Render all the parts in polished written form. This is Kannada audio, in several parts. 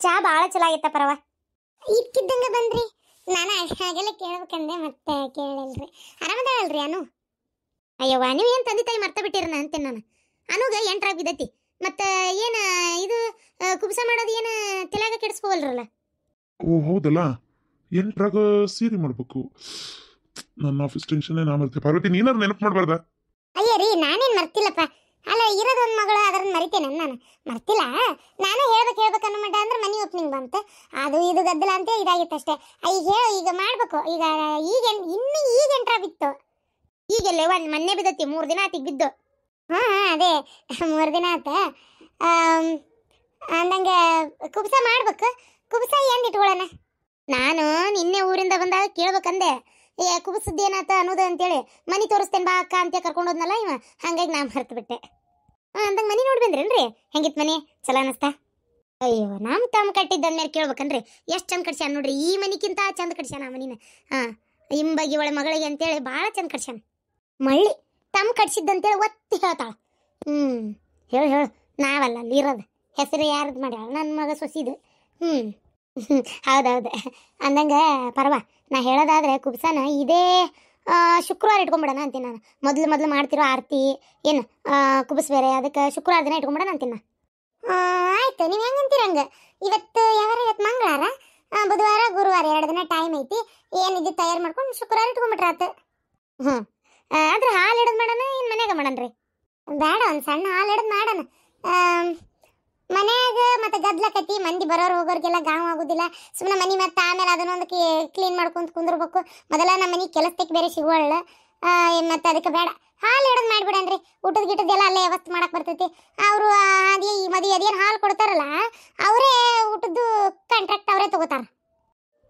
ಚಾ ಭಾಳ ಚಲೋ ಆಗೈತ ಪರವ. ಇಕ್ಕಿದ್ದಂಗೆ ಬಂದ್ರಿ. ನಾನು ಹಾಗೆಲ್ಲ ಕೇಳ್ಬೇಕಂದೆ ಮತ್ತೆ ಕೇಳಿಲ್ರಿ. ಆರಾಮದಾಳಲ್ರಿ ಅನು? ಅಯ್ಯವ್ವ ನೀವು ಏನು ತಂದೆ ತಾಯಿ ಮರ್ತ ಬಿಟ್ಟಿರನ ಅಂತೇನೆ ನಾನು. ಅನುಗ ಎಂಟ್ರಾಗ ಬಿದ್ದೈತಿ. ಮತ್ತೆ ಏನು ಇದು ಕುಬ್ಸ ಮಾಡೋದು ಏನು ತಲೆಯಾಗ ಕೆಡಿಸ್ಕೋವಲ್ರಲ್ಲ. ಓ ಹೌದಲ್ಲ, ಎಂಟ್ರಾಗ ಸೀರೆ ಮಾಡ್ಬೇಕು. ನನ್ನ ಆಫೀಸ್ ಟೆನ್ಷನ್ ನಾ ಮರ್ತೆ. ಪಾರ್ವತಿ ನೀನಾರು ನೆನಪು ಮಾಡಬಾರ್ದ? ಅಯ್ಯ ರೀ, ನಾನೇನು ಮರ್ತಿಲ್ಲಪ್ಪ. ಅಲ್ಲ, ಇರೋದೊಂದು ಮಗಳು, ಅದನ್ನ ಮರಿತೇನೆ ನಾನು? ಮರ್ತಿಲ್ಲ. ನಾನು ಹೇಳ್ಬೇಕನ್ನೋ ಮಟ್ಟ ಅಂದ್ರೆ ಮನೆ ಓಪನಿಂಗ್ ಬಂತು, ಅದು ಇದು ಗದ್ದಲ ಅಂತ ಇದಾಗಿತ್ತು ಅಷ್ಟೇ. ಈಗ ಮಾಡ್ಬೇಕು. ಈಗ ಎಂಟ್ರಾ ಬಿತ್ತು. ಈಗೆಲ್ಲ ಮೊನ್ನೆ ಬಿದ್ದೈತಿ, 3 ದಿನ ಆತಿಗೆ ಬಿದ್ದು. ಅದೇ 3 ದಿನ ಆತ. ಅಂದಂಗೆ ಕುಬ್ಸ ಮಾಡ್ಬೇಕು. ಕುಬ್ಸ ಏನು ಇಟ್ಕೊಳ್ಳೋಣ? ನಾನು ನಿನ್ನೆ ಊರಿಂದ ಬಂದಾಗ ಕೇಳ್ಬೇಕಂದೆ, ಕುಬ್ಸದ್ದೇನಾತ ಅನ್ನೋದು ಅಂತೇಳಿ. ಮನೆ ತೋರಿಸ್ತೇನೆ ಬಾ ಅಕ್ಕ ಅಂತ ಕರ್ಕೊಂಡೋದ್ನಲ್ಲ ಇವ, ಹಂಗಾಗಿ ನಾ ಮರ್ತು ಬಿಟ್ಟೆ. ಅಂದಂಗೆ ಮನೆ ನೋಡಿ ಬಂದ್ರೇನ್ರಿ? ಹೆಂಗಿತ್ತು ಮನೆ? ಚಲೋ ಅನಿಸ್ತಾ? ಅಯ್ಯೋ, ತಮ್ಮ ಕಟ್ಟಿದ್ದಂದ್ಮೇಲೆ ಕೇಳ್ಬೇಕನ್ರಿ. ಎಷ್ಟು ಚಂದ ಕಟ್ಸ್ಯಾನ ನೋಡ್ರಿ. ಈ ಮನಿಕ್ಕಿಂತ ಚಂದ ಕಟ್ಸ್ಯಾನ ಆ ಮನಿನ. ಇಂಬಗಿ ಒಳ ಮಗಳಿಗೆ ಅಂತೇಳಿ ಭಾಳ ಚಂದ ಕಟ್ಸ್ಯಾನ. ಮಳ್ಳಿ ತಮ್ಮ ಕಟ್ಸಿದ್ದಂತೇಳಿ ಒತ್ತಿ ಹೇಳ್ತಾಳ. ಹೇಳು ನಾವಲ್ಲ ಅಲ್ಲಿ ಇರೋದು. ಹೆಸರು ಯಾರದು ಮಾಡ್ಯಾಳ? ನನ್ನ ಮಗ ಸೊಸಿದು. ಹೌದೌದು. ಅಂದಂಗೆ ಪರವಾ, ನಾ ಹೇಳೋದಾದ್ರೆ ಕುಬ್ಸನ ಇದೇ ಶುಕ್ರವಾರ ಇಟ್ಕೊಂಬಿಡೋಣ ಅಂತೀನಿ ನಾನು. ಮೊದಲು ಮಾಡ್ತಿರೋ ಆರತಿ ಏನು ಕುಬ್ಸ್ ಬೇರೆ, ಅದಕ್ಕೆ ಶುಕ್ರವಾರ ದಿನ ಇಟ್ಕೊಂಬಿಡೋಣ ಅಂತೀನಿ ನಾನು. ಆಯ್ತು, ನೀವು ಹೆಂಗಂತೀರ ಹಂಗೆ. ಇವತ್ತು ಮಂಗಳವಾರ, ಬುಧವಾರ ಗುರುವಾರ 2 ದಿನ ಟೈಮ್ ಐತಿ. ಏನಿದ್ದು ತಯಾರು ಮಾಡ್ಕೊಂಡು ಶುಕ್ರವಾರ ಇಟ್ಕೊಂಡ್ಬಿಟ್ರೆ ಆತು. ಆದ್ರೆ ಹಾಲು ಹಿಡಿದು ಮಾಡೋಣ ಏನು ಮನ್ಯಾಗ ಮಾಡೋಣ? ಬೇಡ, ಒಂದು ಸಣ್ಣ ಹಾಲು ಹಿಡಿದು ಮಾಡೋಣ. ಮನ್ಯಾಗ ಮತ್ತೆ ಗದ್ಲಕತಿ, ಮಂದಿ ಬರೋರು ಹೋಗೋರಿಗೆಲ್ಲ ಗಾಂವ್ ಆಗೋದಿಲ್ಲ. ಸುಮ್ಮನೆ ಮನೆ ಮತ್ತೆ ಆಮೇಲೆ ಅದನ್ನೊಂದು ಕ್ಲೀನ್ ಮಾಡ್ಕೊಂತ ಕುಂದಿರ್ಬೇಕು. ಮೊದಲ ನಮ್ಮ ಮನೆ ಕೆಲಸಕ್ಕೆ ಬೇರೆ ಸಿಗುವಳ್ಳ. ಮತ್ತೆ ಅದಕ್ಕೆ ಬೇಡ, ಹಾಲು ಹಿಡಿದು ಮಾಡಿಬಿಡನ್ರಿ. ಊಟದ ಅಲ್ಲೇ ವ್ಯವಸ್ಥೆ ಮಾಡಕ್ಕೆ ಬರ್ತೈತಿ. ಅವರು ಅದೇ ಈ ಮದುವೆ ಅದೇನು ಹಾಲು ಕೊಡ್ತಾರಲ್ಲ, ಅವರೇ ಊಟದ್ದು ಕಾಂಟ್ರಾಕ್ಟ್ ಅವರೇ ತಗೋತಾರ.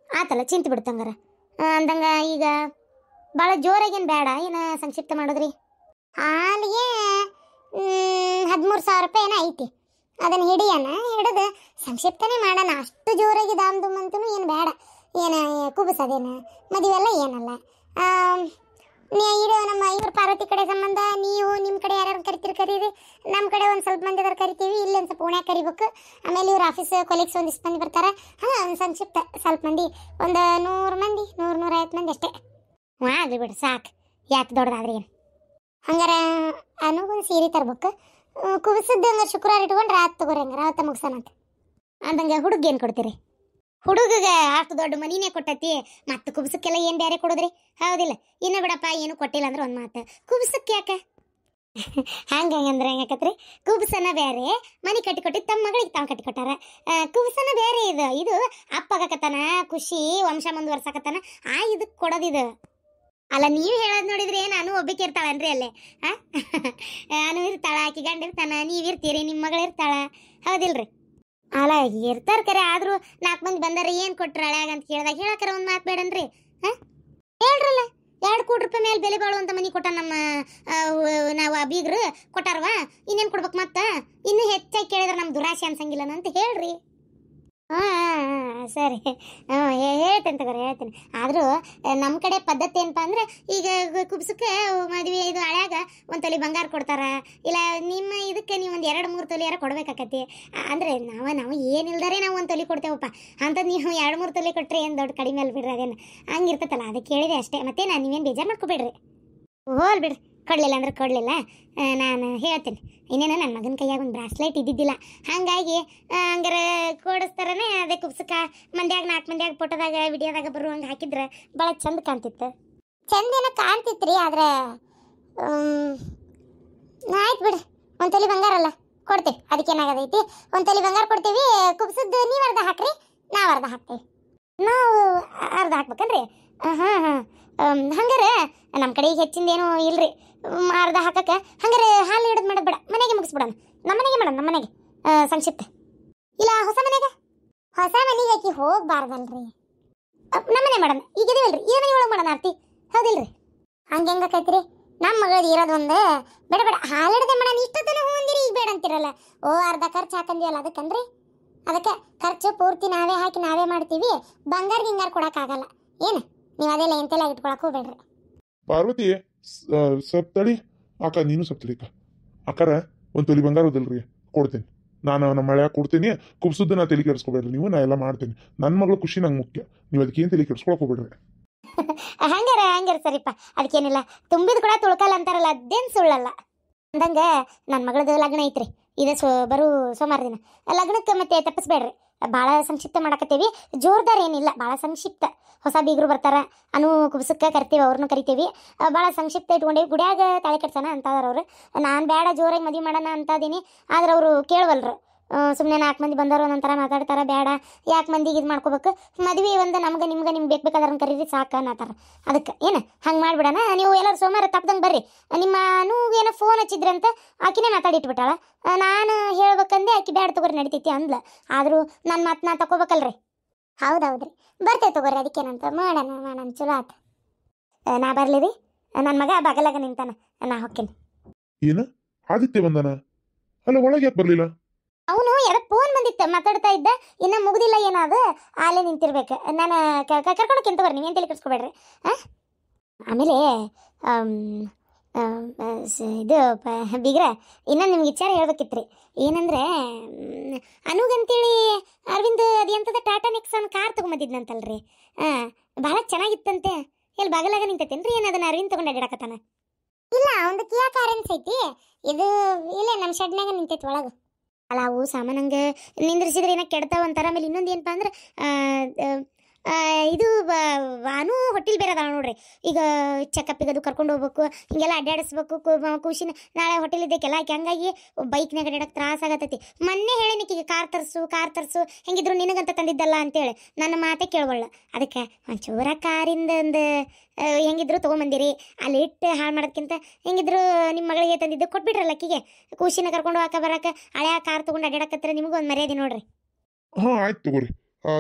ಆತಲ್ಲ, ಚಿಂತೆ ಬಿಡ್ತಂಗಾರ. ಅಂದಂಗೆ ಈಗ ಭಾಳ ಜೋರಾಗೇನು ಬೇಡ, ಏನು ಸಂಕ್ಷಿಪ್ತ ಮಾಡೋದ್ರಿ? ಹಾಲಿಗೆ 13,000 ರೂಪಾಯಿ ಏನೋ ಐತಿ. ಅದನ್ನು ಹಿಡಿದು ಸಂಕ್ಷಿಪ್ತನೇ ಮಾಡೋಣ. ಅಷ್ಟು ಜೋರಾಗಿ ದಾಮ್ ದುಮ್ ಅಂತೂ ಏನು ಬೇಡ. ಏನು ಕುಬಸದೇನು ಮದುವೆಲ್ಲ ಏನಲ್ಲ. ಇದು ನಮ್ಮ ಇವ್ರ ಪಾರ್ವತಿ ಕಡೆ ಸಂಬಂಧ. ನೀವು ನಿಮ್ಮ ಕಡೆ ಯಾರ್ಯಾರು ಕರಿತೀರಿ. ನಮ್ಮ ಕಡೆ ಒಂದು ಸ್ವಲ್ಪ ಮಂದಿ ಅದಾರ ಕರಿತೀವಿ. ಇಲ್ಲಿ ಒಂದು ಸ್ವಲ್ಪ ಓಣ್ಯಾಗ ಕರಿಬೇಕು. ಆಮೇಲೆ ಇವ್ರ ಆಫೀಸ್ ಕೊಲೀಗ್ಸ್ ಒಂದಿಷ್ಟು ಮಂದಿ ಬರ್ತಾರೆ. ಒಂದು ಸಂಕ್ಷಿಪ್ತ ಸ್ವಲ್ಪ ಮಂದಿ, ಒಂದು 100 ಮಂದಿ, 100-150 ಮಂದಿ ಅಷ್ಟೇ. ಆಗಲಿ ಬಿಡು, ಸಾಕು. ಯಾಕೆ ದೊಡ್ಡದಾದ್ರೆ ಏನು? ಹಂಗಾರ ಅನುಗೊಂದು ಸೀರೆ ತರ್ಬೇಕು. ಕುಬಸದ್ದು ಹಂಗಾರೆ ಶುಕ್ರವಾರ ಇಟ್ಕೊಂಡ್ರೆ ಆತು ತಗೋರಿ. ಹಂಗಾರೆ ಅವತ್ತ ಮುಗಿಸೋಣಂತ. ಅಂದಂಗೆ ಹುಡುಗ ಏನು ಕೊಡ್ತೀರಿ? ಹುಡುಗಗೆ ಅಷ್ಟು ದೊಡ್ಡ ಮನಿನೇ ಕೊಟ್ಟತಿ, ಮತ್ತು ಕುಬ್ಸಕ್ಕೆಲ್ಲ ಏನು ಬೇರೆ ಕೊಡೋದ್ರಿ? ಹೌದಿಲ್ಲ? ಇನ್ನು ಬಿಡಪ್ಪ, ಏನು ಕೊಟ್ಟಿಲ್ಲ ಅಂದ್ರೆ ಒಂದು ಮಾತು. ಕುಬ್ಸಕ್ಕೆ ಯಾಕೆ ಹಂಗಂದ್ರೆ ಹೆಂಗಾಕತ್ರಿ? ಕುಬ್ಸನ ಬೇರೆ, ಮನೆ ಕಟ್ಟಿಕೊಟ್ಟಿದ್ದು ತಮ್ಮ ಮಗಳಿಗೆ ತಾವು ಕಟ್ಟಿಕೊಟ್ಟಾರ. ಕುಬ್ಸನ ಬೇರೆ. ಇದು ಅಪ್ಪಾಗಕತ್ತಾನ, ಖುಷಿ ವಂಶ ಮುಂದುವರ್ಸಕತ್ತಾನ. ಇದಕ್ಕೆ ಕೊಡೋದಿದು ಅಲ್ಲ. ನೀವು ಹೇಳೋದು ನೋಡಿದ್ರೆ ನಾನು ಒಬ್ಬಕ್ಕೆ ಇರ್ತಾಳನ್ರಿ ಅಲ್ಲೇ? ನಾನು ಇರ್ತಾಳ, ಆಕಿ ಗಂಡ ಇರ್ತಾನ, ನೀವಿರ್ತೀರಿ, ನಿಮ್ಮ ಮಗಳು ಇರ್ತಾಳ. ಹೌದಿಲ್ರಿ? ಅಲ್ಲ, ಇರ್ತಾರ ಕರೆ. ಆದರೂ 4 ಮಂದಿ ಬಂದಾರ, ಏನು ಕೊಟ್ರ ಹಳ್ಯಾಗ ಅಂತ ಕೇಳಿದಾಗ ಹೇಳಕ್ಕಾರ ಒಂದು ಮಾತು ಬೇಡನ್ರಿ? ಹೇಳ್ರಲ್ಲ, 2 ಕೋಟಿ ರೂಪಾಯಿ ಮೇಲೆ ಬೆಲೆ ಬಾಳುವಂಥ ಮನೆ ಕೊಟ್ಟ ನಮ್ಮ ನಾವು ಬೀಗರು ಕೊಟ್ಟಾರವಾ. ಇನ್ನೇನು ಕೊಡ್ಬೇಕು? ಮತ್ತೆ ಇನ್ನೂ ಹೆಚ್ಚಾಗಿ ಕೇಳಿದ್ರೆ ನಮ್ಮ ದುರಾಶೆ ಅನ್ಸಂಗಿಲ್ಲ ಅಂತ ಹೇಳ್ರಿ. ಸರಿ, ಹೇಳ್ತೇನೆ ತಗೋರಿ, ಹೇಳ್ತೀನಿ. ಆದರೂ ನಮ್ಮ ಕಡೆ ಪದ್ಧತಿ ಏನಪ್ಪ ಅಂದ್ರೆ, ಈಗ ಕುಬ್ಸಕ್ಕೆ ಮದುವೆ ಇದು ಹಳ್ಯಾಗ 1 ತೊಲೆ ಬಂಗಾರ ಕೊಡ್ತಾರ. ಇಲ್ಲ ನಿಮ್ಮ ಇದಕ್ಕೆ ನೀವು ಒಂದು 2-3 ತೊಲೆಯಾರ ಕೊಡ್ಬೇಕಾಕತಿ. ಅಂದರೆ ನಾವು ಏನಿಲ್ದಾರೆ ನಾವು 1 ತೊಲೆ ಕೊಡ್ತೇವಪ್ಪ. ಅಂಥದ್ದು ನೀವು 2-3 ತೊಲೆ ಕೊಟ್ಟರೆ ಏನು ದೊಡ್ಡ ಕಡಿಮೆ ಅಲ್ಲಿ ಬಿಡ್ರಿ. ಅದೇನು ಹಂಗಿರ್ತತಲ್ಲ, ಅದಕ್ಕೆ ಕೇಳಿದೆ ಅಷ್ಟೇ. ಮತ್ತೆ ನಾನು ನೀವೇನು ಬೇಜಾರು ಮಾಡ್ಕೊಬೇಡ್ರಿ. ಹೋಲ್ ಬಿಡ್ರಿ, ಕೊಡಲಿಲ್ಲ ಅಂದ್ರೆ ಕೊಡಲಿಲ್ಲ. ನಾನು ಹೇಳ್ತೀನಿ. ಇನ್ನೇನು ನನ್ನ ಮಗನ ಕೈಯಾಗ ಒಂದು ಬ್ರಾಸ್ಲೆಟ್ ಇದ್ದಿದ್ದಿಲ್ಲ, ಹಾಗಾಗಿ ಹಂಗಾರೆ ಕೊಡಿಸ್ತಾರನೇ. ಅದೇ ಕುಬ್ಸಕ್ಕೆ ಮಂದ್ಯಾಗ 4 ಮಂದ್ಯಾಗ ಫೋಟೋದಾಗ ವಿಡಿಯೋದಾಗ ಬರುವಂಗೆ ಹಾಕಿದ್ರೆ ಭಾಳ ಚಂದ ಕಾಣ್ತಿತ್ತು. ಚಂದೇನ ಕಾಣ್ತಿತ್ರಿ, ಆದ್ರೆ ಆಯ್ತು ಬಿಡ್ರಿ. 1 ತೊಲೆ ಬಂಗಾರ ಅಲ್ಲ, ಕೊಡ್ತೀವಿ. ಅದಕ್ಕೇನಾಗದೈತಿ? 1 ತೊಲೆ ಬಂಗಾರ ಕೊಡ್ತೀವಿ. ಕುಬ್ಸದ್ದು ನೀವು ಅರ್ಧ ಹಾಕ್ರಿ, ನಾವು ಅರ್ಧ ಹಾಕ್ತೀವಿ. ನಾವು ಅರ್ಧ ಹಾಕ್ಬೇಕನ್ರಿ? ಹಂಗಾರೆ ನಮ್ಮ ಕಡೆ ಈಗ ಹೆಚ್ಚಿಂದೇನು ಇಲ್ರಿ ಅರ್ಧ ಹಾಕಕ್ಕೆ. ಹಂಗಾರೆ ಹಾಲು ಹಿಡಿದು ಮಾಡೋದು ಬೇಡ, ಮನೆಗೆ ಮುಗಿಸ್ಬಿಡೋಣ. ನಮ್ಮ ಮನೆಗೆ ಮಾಡೋಣ, ನಮ್ಮ ಮನೆಗೆ ಸಂಕ್ಷಿಪ್ತ. ಇಲ್ಲ ಹೊಸ ಮನೆಗೆ ಆಕಿ ಹೋಗ್ಬಾರ್ದಲ್ರಿ. ನಮ್ಮ ಮನೆ ಮಾಡೋಣ. ಈಗ ಇದೀವಲ್ರಿ, ಈ ಮನೆ ಒಳಗೆ ಮಾಡೋಣ ಆರ್ತಿ. ಹೌದಿಲ್ರಿ? ಹಂಗೆಂಗಕೈತ್ರಿ? ನಮ್ಮ ಮಗಳದ್ದು ಇರೋದೊಂದು. ಬೇಡ ಹಾಲು ಹಿಡ್ದೆ ಮಾಡೋಣ. ಇಷ್ಟೊತ್ತನ ಹೂ ಅಂದಿರಿ, ಈಗ ಬೇಡ ಅಂತಿರಲ್ಲ. ಅರ್ಧ ಖರ್ಚು ಹಾಕಂದಿವಲ್ಲ, ಅದಕ್ಕನ್ರಿ. ಅದಕ್ಕೆ ಖರ್ಚು ಪೂರ್ತಿ ನಾವೇ ಹಾಕಿ ನಾವೇ ಮಾಡ್ತೀವಿ. ಬಂಗಾರ ಗಿಂಗಾರ ಕೊಡೋಕ್ಕಾಗಲ್ಲ. ಏನು ನೀವು ಅದೆಲ್ಲ ಎಂತೆಲ್ಲ ಇಟ್ಕೊಳಕ್ಕೆ ಹೋಗ್ಬೇಡ್ರಿ. ಪಾರ್ವತಿ, ಸ್ವಲ್ಪ ತಡಿ ಅಕ್ಕ, ನೀನು ಸ್ವಲ್ಪ ತಡಿ ಅಕ್ಕ. ಅಕ್ಕಾರ 1 ತೊಲೆ ಬಂಗಾರ ಹೋದಲ್ರಿ, ಕೊಡ್ತೀನಿ. ನಾನು ನಮ್ಮ ಮಳೆ ಕೊಡ್ತೀನಿ, ಕುಬ್ಸುದ್ದು ನಾ ತಲೆ ಕೆಡಿಸ್ಕೊಬೇಡ್ರಿ ನೀವು, ನಾ ಎಲ್ಲ ಮಾಡ್ತೀನಿ. ನನ್ನ ಮಗಳು ಖುಷಿ ನಂಗೆ ಮುಖ್ಯ, ನೀವು ಅದಕ್ಕೇನು ತಲೆ ಕೆಡಿಸ್ಕೊಳಕ್ ಹೋಗ್ಬೇಡ್ರಿ. ಹಂಗಾರ ಸರಿಪ್ಪ, ಅದಕ್ಕೇನಿಲ್ಲ. ತುಂಬಿದ ಕೂಡ ತುಳ್ಕಲ್ಲ ಅಂತಾರಲ್ಲ, ಅದೇನು ಸುಳ್ಳಲ್ಲ. ಅಂದಂಗೆ ನನ್ನ ಮಗಳದು ಲಗ್ನ ಐತ್ರಿ, ಇದೆ ಬರೋ ಸೋಮವಾರ ದಿನ. ಲಗ್ನಕ್ಕೆ ಮತ್ತೆ ತಪ್ಪಿಸ್ಬೇಡ್ರಿ, ಭಾಳ ಸಂಕ್ಷಿಪ್ತ ಮಾಡಕತ್ತೀವಿ. ಜೋರ್ದಾರ ಏನಿಲ್ಲ, ಭಾಳ ಸಂಕ್ಷಿಪ್ತ. ಹೊಸ ಬೀಗರು ಬರ್ತಾರ, ಅನು ಕುಬ್ಸಕ್ಕೆ ಕರಿತೀವಿ, ಅವ್ರನ್ನೂ ಕರಿತೀವಿ. ಭಾಳ ಸಂಕ್ಷಿಪ್ತ ಇಟ್ಕೊಂಡೇವಿ. ಗುಡಿಯಾಗ ತಾಳಿ ಕಟ್ಸೋಣ ಅಂತದಾರ ಅವ್ರು. ನಾನು ಬೇಡ ಜೋರಾಗಿ ಮದುವೆ ಮಾಡೋಣ ಅಂತದೀನಿ, ಆದ್ರೆ ಅವರು ಕೇಳವಲ್ರು. ಸುಮ್ಮನೆ 4 ಮಂದಿ ಬಂದವರು ಒಂದೊಂಥರ ಮಾತಾಡ್ತಾರ, ಬೇಡ ಯಾಕೆ ಮಂದಿಗೆ ಇದು ಮಾಡ್ಕೋಬೇಕು, ಮದುವೆ ಒಂದು ನಮ್ಗೆ ನಿಮ್ಗೆ ಬೇಕಾದ್ರನ್ನ ಕರೀರಿ ಸಾಕು ಅನ್ನತ್ತಾರ. ಅದಕ್ಕೆ ಏನು ಹಂಗೆ ಮಾಡಿಬಿಡೋಣ. ನೀವು ಎಲ್ಲರೂ ಸೋಮವಾರ ತಪ್ಪದಂಗೆ ಬರ್ರಿ. ನಿಮ್ಮ ಏನೋ ಫೋನ್ ಹಚ್ಚಿದ್ರಂತ ಆಕಿನೇ ಮಾತಾಡಿಟ್ಬಿಟ್ಟಾಳ. ನಾನು ಹೇಳ್ಬೇಕಂದೆ, ಆಕಿ ಬ್ಯಾಡ ತಗೋರಿ ನಡಿತೈತಿ ಅಂದ್ಲ. ಆದರೂ ನನ್ನ ಮಾತು ನಾ ತಗೋಬೇಕಲ್ರಿ. ಹೌದೌದ್ರಿ, ಬರ್ತೇವೆ ತಗೋರಿ, ಅದಕ್ಕೇನಂತ ಮಾಡೋಣ ಚಲೋ ಆತ. ನಾ ಬರಲಿ ರೀ, ನನ್ನ ಮಗ ಬಗಲಾಗ ನಿಂತಾನ, ನಾ ಹೊಕ್ಕೇನಿ. ಏನು ಆದಿತ್ಯ ಬಂದನ? ಅಲ್ಲ, ಒಳಗೆ ಯಾಕೆ ಬರಲಿಲ್ಲ? ಅವನು ಯಾರೋ ಫೋನ್ ಬಂದಿತ್ತು, ಮಾತಾಡ್ತಾ ಇದ್ದ, ಇನ್ನೂ ಮುಗ್ದಿಲ್ಲ ಏನಾದ, ಅಲ್ಲೇ ನಿಂತಿರ್ಬೇಕು. ನಾನು ಕರ್ಕೊಂಡೋಕ್ಕಿಂತ ಬರ್ರಿ, ನೀವೇನು ತಲೆ ಕೆಡಿಸ್ಕೊಬೇಡ್ರಿ. ಆಮೇಲೆ ಇದು ಬೀಗ್ರ, ಇನ್ನೊಂದು ನಿಮ್ಗೆ ವಿಚಾರ ಹೇಳ್ಬೇಕಿತ್ತು ರೀ. ಏನಂದ್ರೆ ಅನುಗಂತೇಳಿ ಅರವಿಂದ್ ಅದು ಎಂಥದ ಟಾಟಾ ನೆಕ್ಸಾನ್ ಕಾರ್ ತೊಗೊಂಬಂದಿದ್ನಂತಲ್ರಿ. ಭಾಳ ಚೆನ್ನಾಗಿತ್ತಂತೆ. ಎಲ್ಲಿ ಬಾಗಲಾಗ ನಿಂತೈತೇನ್ರಿ, ಏನು ಅದನ್ನ ಅರವಿಂದ್ ತೊಗೊಂಡು ಅಡ್ಡಾಡಕತ್ತಾನ? ಇಲ್ಲ, ಒಂದು ಕಿಯಾ ಕಾರ್ ಅನ್ಸೈತಿ, ಇದು ಇಲ್ಲೇ ನಮ್ಮ ಶೆಡ್ನಾಗ ನಿಂತೈತಿ ಒಳಗೆ. ಅಲ್ಲ, ಅವು ಸಾಮಾನಂಗೆ ನಿಂದ್ರಿಸಿದ್ರೆ ಏನೋ ಕೆಡ್ತಾವ ಅಂತಾರ. ಆಮೇಲೆ ಇನ್ನೊಂದು ಏನಪ್ಪ ಅಂದ್ರೆ ಇದು ಅನು ಹೊಟ್ಟಿಲ್ ಬೇರೆ ಅದಾಳ ನೋಡ್ರಿ. ಈಗ ಚೆಕಪ್ಪಿಗೆ ಅದು ಕರ್ಕೊಂಡು ಹೋಗ್ಬೇಕು, ಹಿಂಗೆಲ್ಲ ಅಡ್ಡಾಡಿಸ್ಬೇಕು. ಖುಷಿನ ನಾಳೆ ಹೋಟೆಲ್ ಇದ್ದಕ್ಕೆಲ್ಲ ಆಕೆ, ಹಂಗಾಗಿ ಬೈಕ್ನಾಗ ಅಡ್ಡಾಡಕ್ಕೆ ತ್ರಾಸ ಆಗತ್ತೈತಿ. ಮೊನ್ನೆ ಹೇಳಿನಿಕಿಗೆ ಕಾರ್ ತರಿಸು ಹೆಂಗಿದ್ರು ನಿನಗಂತ ತಂದಿದ್ದಲ್ಲ ಅಂತೇಳಿ ನನ್ನ ಮಾತೇ ಕೇಳವಳ್ಳ. ಅದಕ್ಕೆ ಒಂಚೂರ ಕಾರಿಂದ ಒಂದು ಹೆಂಗಿದ್ರು ತೊಗೊಂಬಂದಿರಿ, ಅಲ್ಲಿ ಇಟ್ಟು ಹಾಳು ಮಾಡೋದಕ್ಕಿಂತ ಹೆಂಗಿದ್ರು ನಿಮ್ಮ ಮಗಳಿಗೆ ತಂದಿದ್ದು ಕೊಟ್ಬಿಟ್ರಲ್ಲ ಅಕ್ಕಿಗೆ. ಖುಷಿನ ಕರ್ಕೊಂಡು ಬರಕ್ಕೆ ಹಳೆಯ ಕಾರ್ ತೊಗೊಂಡು ಅಡ್ಡಾಡಕತ್ರ ನಿಮಗೂ ಒಂದು ಮರ್ಯಾದೆ ನೋಡ್ರಿ. ಹಾಂ ಆಯ್ತು ತಗೋರಿ,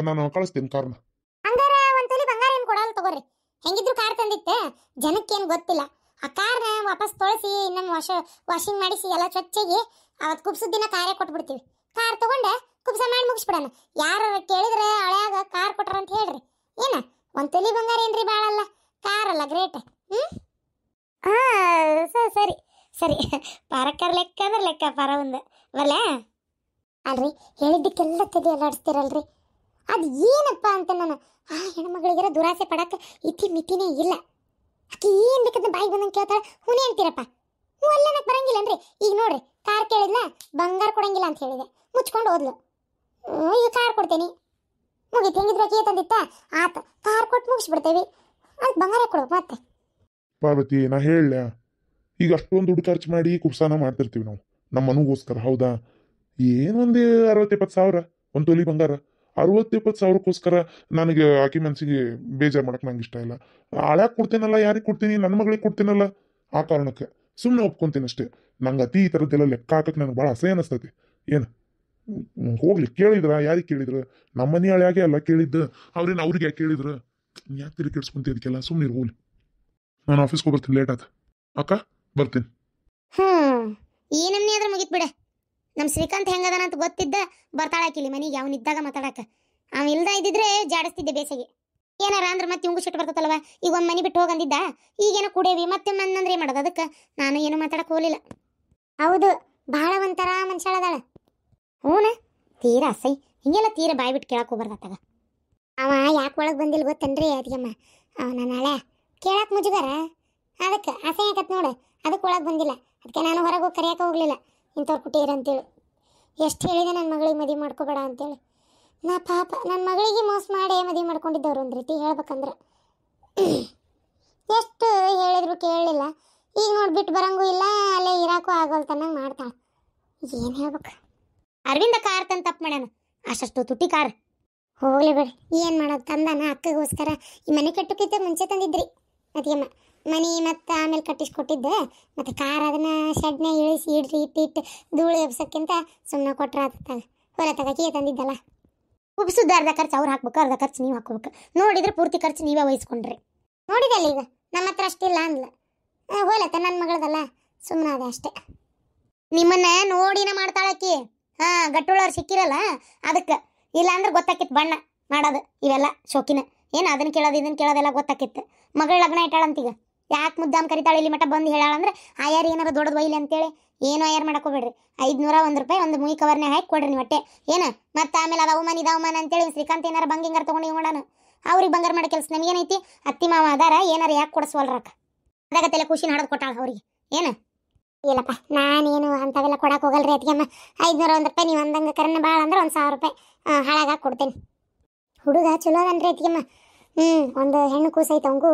ನಾನು ಕಳಿಸ್ತೀನಿ ಕಾರ್ನ. ಹಂಗಾರ ಒಂದು ತೊಲಿ ಬಂಗಾರ ಏನು ಕೊಡಲ್ಲ ತಗೋರಿ. ಹೆಂಗಿದ್ರು ಕಾರ್ ತಂದಿತ್ತೆ, ಜನಕ್ಕೇನು ಗೊತ್ತಿಲ್ಲ. ಆ ಕಾರ್ನ ವಾಪಸ್ ತೊಳಸಿ ಇನ್ನೊಮ್ಮೆ ವಾಷಿಂಗ್ ಮಾಡಿಸಿ ಎಲ್ಲ ಸ್ವಚ್ಛಾಗಿ ಅವತ್ತು ಕುಬ್ಸದ ದಿನ ಕಾರೇ ಕೊಟ್ಬಿಡ್ತೀವಿ. ಕಾರ್ ತೊಗೊಂಡೆ ಕುಬ್ಸ ಮಾಡಿ ಮುಗಿಸ್ಬಿಡೋಣ. ಯಾರು ಕೇಳಿದ್ರೆ ಹಳೆಯಾಗ ಕಾರ್ ಕೊಟ್ರ ಅಂತ ಹೇಳ್ರಿ. ಏನ ಒಂದು ತೊಲಿ ಬಂಗಾರ ಏನ್ರಿ ಭಾಳಲ್ಲ, ಕಾರಲ್ಲ ಗ್ರೇಟ್. ಸರಿ ಸರಿ, ಪಾರಕ್ಕರ್ ಲೆಕ್ಕ ಅಂದ್ರೆ ಲೆಕ್ಕ ಪಾರ ಒಂದು ಬರಲ್ಲ. ಅಲ್ರಿ, ಹೇಳಿದ್ದಕ್ಕೆಲ್ಲ ತೆಗೆ ಅಲ್ಲಾಡಿಸ್ತೀರಲ್ರಿ, ಅದು ಏನಪ್ಪ ಅಂತ ನಾನು ಆ ಹೆಣ್ಮಗಳಿಗೆಲ್ಲ ದುರಾಸೆ ಪಡಕ್ಕೆ ಇತಿ ಮಿತಿನೇ ಇಲ್ಲ. ಆಕೆ ಏನು ಬೇಕಾದ್ರೆ ಬಾಯಿಗೆ ಬಂದಂಗೆ ಕೇಳ್ತಾಳೆ, ಹುನಿ ಅಂತೀರಪ್ಪ. ಹ್ಞೂ ಅಲ್ಲ, ನನಗೆ ಬರಂಗಿಲ್ಲ ಅಂದ್ರೆ ಈಗ ನೋಡ್ರಿ, ಕಾರ್ ಕೇಳಿದ್ಲ, ಬಂಗಾರ ಕೊಡಂಗಿಲ್ಲ ಅಂತ ಹೇಳಿದೆ, ಮುಚ್ಕೊಂಡು ಹೋದ್ಲು. ಈಗ ಕಾರ್ ಕೊಡ್ತೇನೆ, ಮುಗೀತು. ಹೆಂಗಿದ್ರು ಆಕೆ ತಂದಿತ್ತ ಆತ, ಕಾರ್ ಕೊಟ್ಟು ಮುಗಿಸ್ಬಿಡ್ತೇವೆ, ಅದಕ್ಕೆ ಬಂಗಾರ ಕೊಡ್ಬೇಕು ಮತ್ತೆ. ಪಾರ್ವತಿ, ನಾ ಹೇಳ, ಈಗ ಅಷ್ಟೊಂದು ದುಡ್ಡು ಖರ್ಚು ಮಾಡಿ ಕುಬ್ಸಾನ ಮಾಡ್ತಿರ್ತೀವಿ ನಾವು ನಮ್ಮ ಮನುಗೋಸ್ಕರ, ಹೌದಾ? ಏನೊಂದು 60-70 ಸಾವಿರ ಒಂದು ತೊಲಿ ಬಂಗಾರ, 60-70 ಸಾವಿರಕ್ಕೋಸ್ಕರ ನನಗೆ ಆಕಿ ಮನಸ್ಸಿಗೆ ಬೇಜಾರು ಮಾಡಕ್ಕೆ ನಂಗೆ ಇಷ್ಟ ಇಲ್ಲ. ಹಳ್ಯಾಕೆ ಕೊಡ್ತೇನಲ್ಲ, ಯಾರಿಗೆ ಕೊಡ್ತೀನಿ? ನನ್ನ ಮಗಳಿಗೆ ಕೊಡ್ತೀನಲ್ಲ, ಆ ಕಾರಣಕ್ಕೆ ಸುಮ್ಮನೆ ಒಪ್ಕೊಂತೀನಿ ಅಷ್ಟೇ. ನಂಗೆ ಅತಿ ಈ ಥರದ್ದೆಲ್ಲ ಲೆಕ್ಕ ಹಾಕಕ್ಕೆ ನನಗೆ ಭಾಳ ಅಸಹ್ಯ ಅನಿಸ್ತೈತಿ. ಏನು ಹೋಗ್ಲಿ, ಕೇಳಿದ್ರ? ಯಾರಿಗೆ ಕೇಳಿದ್ರು? ನಮ್ಮ ಮನೆ ಹಳ್ಯಾಗೆ ಅಲ್ಲ ಕೇಳಿದ್ದು, ಅವ್ರಿಗೆ ಯಾಕೆ ಕೇಳಿದ್ರು? ಯಾಕೆ ತಿರುಗಿ ಕೆಡ್ಸ್ಕೊಂತೀವಿ ಅದಕ್ಕೆಲ್ಲ? ಸುಮ್ಮನೆ ಹೋಗ್ಲಿ, ನಾನು ಆಫೀಸ್ಗೆ ಹೋಗ್ಬರ್ತೀನಿ, ಲೇಟ್ ಆಯ್ತು. ಅಕ್ಕ ಬರ್ತೀನಿ. ಈ ನಮ್ನಿ ಆದ್ರೆ ಮುಗಿತ್ ಬಿಡ. ನಮ್ಮ ಶ್ರೀಕಾಂತ್ ಹೆಂಗದಾನ ಅಂತ ಗೊತ್ತಿದ್ದ ಬರ್ತಾಳಾಕಿಲಿ ಮನೆಗೆ, ಅವನಿದ್ದಾಗ ಮಾತಾಡಕ. ಅವ ಇಲ್ದ ಇದ್ದಿದ್ರೆ ಜಾಡಿಸ್ತಿದ್ದೆ ಬೇಸಿಗೆ. ಏನಾರ ಅಂದ್ರೆ ಮತ್ತೆ ಇವಂಗು ಸಿಟ್ಟು ಬರ್ತದಲ್ವ. ಈಗ ಒಂದು ಮನೆ ಬಿಟ್ಟು ಹೋಗಂದಿದ್ದ, ಈಗೇನೋ ಕೂಡೇವಿ, ಮತ್ತೆ ಮನ್ನಂದ್ರೆ ಏನು ಮಾಡೋದು? ಅದಕ್ಕೆ ನಾನು ಏನು ಮಾತಾಡಕ್ಕೆ ಹೋಗಲಿಲ್ಲ. ಹೌದು, ಭಾಳ ಒಂಥರ ಮನುಷ್ಯಳದಾಳ. ಹ್ಞೂನ, ತೀರಾ ಅಸೈ, ಹಿಂಗೆಲ್ಲ ತೀರಾ ಬಾಯಿ ಬಿಟ್ಟು ಕೇಳಕ್ಕೆ ಹೋಗ್ಬಾರ್ದಾತಾಗ. ಅವ ಯಾಕೆ ಒಳಗೆ ಬಂದಿಲ್ಲ ಗೊತ್ತನ್ರಿ ಅದಿಯಮ್ಮ? ಅವನ ನಾಳೆ ಕೇಳಕ್ಕೆ ಮುಜುಗಾರ, ಅದಕ್ಕೆ ಅಸಹ್ಯ ಆಕತ್ ನೋಡು, ಅದಕ್ಕೆ ಒಳಗೆ ಬಂದಿಲ್ಲ. ಅದಕ್ಕೆ ನಾನು ಹೊರಗೆ ಹೋಗಿ ಕರೆಯೋಕೆ ಹೋಗಲಿಲ್ಲ, ಇಂಥವ್ರು ಕುಟೀರ ಅಂತೇಳಿ. ಎಷ್ಟು ಹೇಳಿದೆ ನನ್ನ ಮಗಳಿಗೆ ಮದುವೆ ಮಾಡ್ಕೋಬೇಡ ಅಂತೇಳಿ. ನಾ ಪಾಪ ನನ್ನ ಮಗಳಿಗೆ ಮೋಸ ಮಾಡಿ ಮದುವೆ ಮಾಡ್ಕೊಂಡಿದ್ದವ್ರು ಒಂದು ರೀತಿ ಹೇಳ್ಬೇಕಂದ್ರೆ. ಎಷ್ಟು ಹೇಳಿದ್ರು ಕೇಳಲಿಲ್ಲ. ಈಗ ನೋಡ್ಬಿಟ್ಟು ಬರಂಗೂ ಇಲ್ಲ, ಅಲ್ಲೇ ಇರಾಕೂ ಆಗೋಲ್ತನ್ನಂಗೆ ಮಾಡ್ತಾಳೆ. ಏನು ಹೇಳ್ಬೇಕು? ಅರವಿಂದ ಕಾರ್ ತಂದು ತಪ್ಪು ಮಾಡ್ಯಾನ, ಅಷ್ಟು ತುಟಿ ಕಾರ್. ಹೋಗ್ಲಿ ಬಿಡಿ, ಏನು ಮಾಡೋದು? ತಂದಾನ ಅಕ್ಕಗೋಸ್ಕರ. ಈ ಮನೆ ಕಟ್ಟೋಕ್ಕಿಂತ ಮುಂಚೆ ತಂದಿದ್ರಿ ಅದಿಯಮ್ಮ, ಮನೆ ಮತ್ತು ಆಮೇಲೆ ಕಟ್ಟಿಸ್ಕೊಟ್ಟಿದ್ದೆ. ಮತ್ತು ಕಾರ್ ಅದನ್ನು ಶೆಡ್ನ ಇಳಿಸಿ ಇಟ್ಟು ಧೂಳು ಎಬ್ಸೋಕ್ಕಿಂತ ಸುಮ್ಮನೆ ಕೊಟ್ರೆ ಆತತ್ತಾಗ. ಹೊಲ ತಗಕಿ ತಂದಿದ್ದಲ್ಲ. ಉಬ್ಸುದ್ದು ಅರ್ಧ ಖರ್ಚು ಅವ್ರು ಹಾಕ್ಬೇಕು, ಅರ್ಧ ಖರ್ಚು ನೀವು ಹಾಕ್ಕೋಬೇಕು. ನೋಡಿದ್ರೆ ಪೂರ್ತಿ ಖರ್ಚು ನೀವೇ ವಹಿಸ್ಕೊಂಡ್ರಿ. ನೋಡಿದಲ್ಲ, ಈಗ ನಮ್ಮ ಹತ್ರ ಅಷ್ಟಿಲ್ಲ ಅಂದ್ಲ. ಹೋಲತ್ತ ನನ್ನ ಮಗಳದಲ್ಲ, ಸುಮ್ಮನೆ ಅದೇ ಅಷ್ಟೇ. ನಿಮ್ಮನ್ನ ನೋಡಿನ ಮಾಡ್ತಾಳಕಿ. ಗಟ್ಟುಳ್ಳವ್ರು ಸಿಕ್ಕಿರಲ್ಲ ಅದಕ್ಕೆ. ಇಲ್ಲ ಅಂದ್ರೆ ಗೊತ್ತಾಕಿತ್ತು ಬಣ್ಣ ಮಾಡೋದು ಇವೆಲ್ಲ ಶೋಕಿನ. ಏನು ಅದನ್ನು ಕೇಳೋದು ಇದನ್ನು ಕೇಳೋದೆಲ್ಲ ಗೊತ್ತಾಕಿತ್ತು. ಮಗಳ ಲಗ್ನ ಇಟ್ಟಾಳಂತೀಗ, ಯಾಕೆ ಮುದ್ದಾಮ್ ಕರಿತಾಳೆ ಇಲ್ಲಿ ಮಟ್ಟ ಬಂದು ಹೇಳಾಳಂದ್ರೆ ಆಯಾರು ಏನಾರ ದೊಡ್ಡದು ಒಯ್ಲಿ ಅಂತೇಳಿ ಏನು ಆಯಾರು ಮಾಡಕೋಬೇಡ್ರಿ. 501 ರೂಪಾಯಿ ಒಂದು ಮುಯಿ ಕವರ್ನಾಗ ಹಾಕಿ ಕೊಡ್ರಿ ನೀವು ಒಟ್ಟೆ ಏನು. ಮತ್ತೆ ಆಮೇಲೆ ಅದು ಅವಮಾನ ಅಂತೇಳಿ ಶ್ರೀಕಾಂತ್ ಏನಾರ ಬಂಗಾರ ತೊಗೊಂಡು ಮಾಡೋಣ, ಅವ್ರಿಗೆ ಬಂಗಾರ ಮಾಡೋ ಕೆಲಸ ನಮಗೇನೈತಿ? ಅತ್ತಿ ಮಾವ ಅದಾರ, ಏನಾರ ಯಾಕೆ ಕೊಡಿಸ್ವಲ್ರಕ್ಕ? ಅದಾಗತ್ತೆಲ್ಲ ಖುಷಿನ ಹಡದು ಕೊಟ್ಟಾಳ ಅವ್ರಿಗೆ ಏನು. ಇಲ್ಲಪ್ಪ ನಾನೇನು ಅಂಥವೆಲ್ಲ ಕೊಡಕ್ಕೆ ಹೋಗಲ್ರಿ ಅತ್ತಿಗೆಮ್ಮ. 501 ರೂಪಾಯಿ ನೀವು ಅಂದಂಗೆ ಕರೆನ ಭಾಳ ಅಂದ್ರೆ 1,000 ರೂಪಾಯಿ ಹಾಳಾಗಿ ಕೊಡ್ತೇನೆ. ಹುಡುಗ ಚಲೋ ಅದನ್ರಿ ಅತ್ತಿಗೆಮ್ಮ. ಒಂದು ಹೆಣ್ಣು ಕೂಸೈತೆ ಅವಂಗೂ,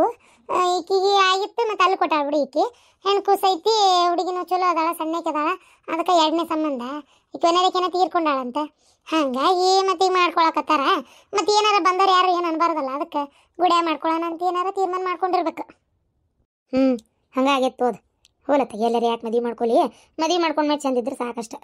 ಈಕಿಗೆ ಆಗಿತ್ತು ಮತ್ತು ಅಲ್ಲಿ ಕೊಟ್ಟಾಳ ಬಿಡಿ. ಈಕಿ ಹೆಣ್ಣು ಕೂಸೈತಿ, ಹುಡುಗಿನೂ ಚಲೋ ಅದಾಳ, ಸಣ್ಣಕ್ಕೆ ಅದಾಳ. ಅದಕ್ಕೆ 2ನೇ ಸಂಬಂಧ. ಈಗ ಕೊನೆದಕ್ಕೇನ ತೀರ್ಕೊಂಡಾಳಂತೆ. ಹಾಗಾಗಿ ಮತ್ತೆ ಈಗ ಮಾಡ್ಕೊಳಕತ್ತಾರ. ಮತ್ತೆ ಏನಾರ ಬಂದವ್ರು ಯಾರು ಏನು ಅನ್ಬಾರ್ದಲ್ಲ, ಅದಕ್ಕೆ ಗುಡಿಯ ಮಾಡ್ಕೊಳ್ಳೋಣ ಅಂತ ಏನಾರ ತೀರ್ಮಾನ ಮಾಡ್ಕೊಂಡಿರ್ಬೇಕು. ಹಂಗಾಗೈತೆ ತೋದು. ಹೋಲತ್ತ ಎಲ್ಲರೂ ಯಾಕೆ ಮದುವೆ ಮಾಡ್ಕೊಳ್ಳಿ, ಮದುವೆ ಮಾಡ್ಕೊಂಡ್ಮೇಲೆ ಚಂದಿದ್ರೆ ಸಾಕಷ್ಟ.